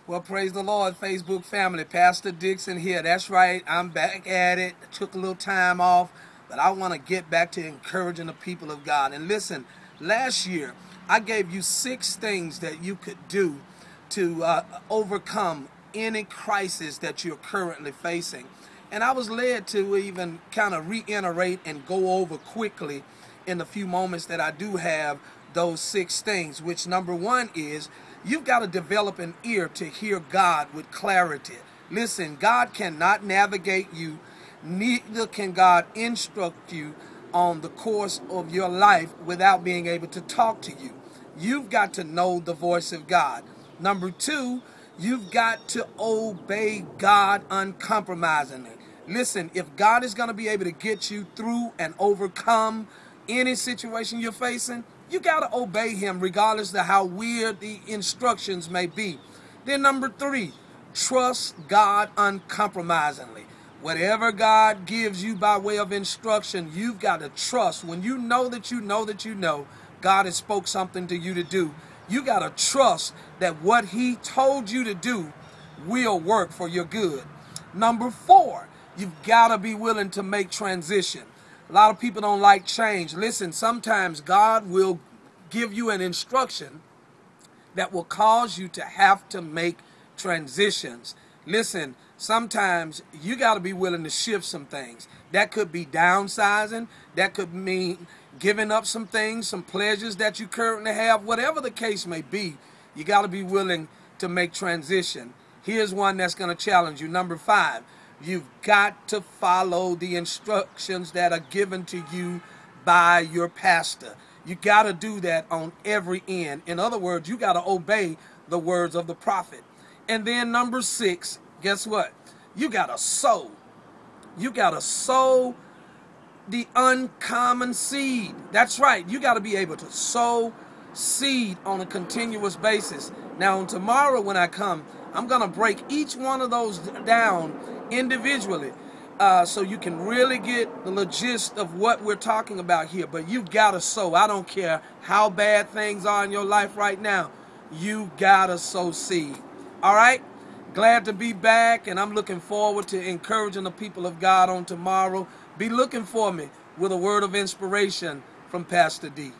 Well, praise the Lord, Facebook family. Pastor Dixon here. That's right. I'm back at it. Took a little time off, but I want to get back to encouraging the people of God. And listen, last year, I gave you 6 things that you could do to overcome any crisis that you're currently facing. And I was led to even kind of reiterate and go over quickly in the few moments that I do have those 6 things, which number 1 is you've got to develop an ear to hear God with clarity. Listen, God cannot navigate you, neither can God instruct you on the course of your life without being able to talk to you. You've got to know the voice of God. Number 2, you've got to obey God uncompromisingly. Listen, if God is going to be able to get you through and overcome any situation you're facing, you got to obey him regardless of how weird the instructions may be. Then number 3, trust God uncompromisingly. Whatever God gives you by way of instruction, you've got to trust. When you know that you know that you know God has spoke something to you to do, you got to trust that what he told you to do will work for your good. Number 4, you've got to be willing to make transition. A lot of people don't like change. Listen, sometimes God will give you an instruction that will cause you to have to make transitions. Listen, sometimes you got to be willing to shift some things. That could be downsizing. That could mean giving up some things, some pleasures that you currently have. Whatever the case may be, you got to be willing to make transition. Here's one that's going to challenge you. Number 5. You've got to follow the instructions that are given to you by your pastor. You got to do that on every end. In other words, you got to obey the words of the prophet. And then number 6, guess what? You got to sow. You got to sow the uncommon seed. That's right. You got to be able to sow seed on a continuous basis. Now, on tomorrow when I come, I'm going to break each one of those down individually so you can really get the gist of what we're talking about here. But you've got to sow. I don't care how bad things are in your life right now. You got to sow seed. All right? Glad to be back, and I'm looking forward to encouraging the people of God on tomorrow. Be looking for me with a word of inspiration from Pastor D.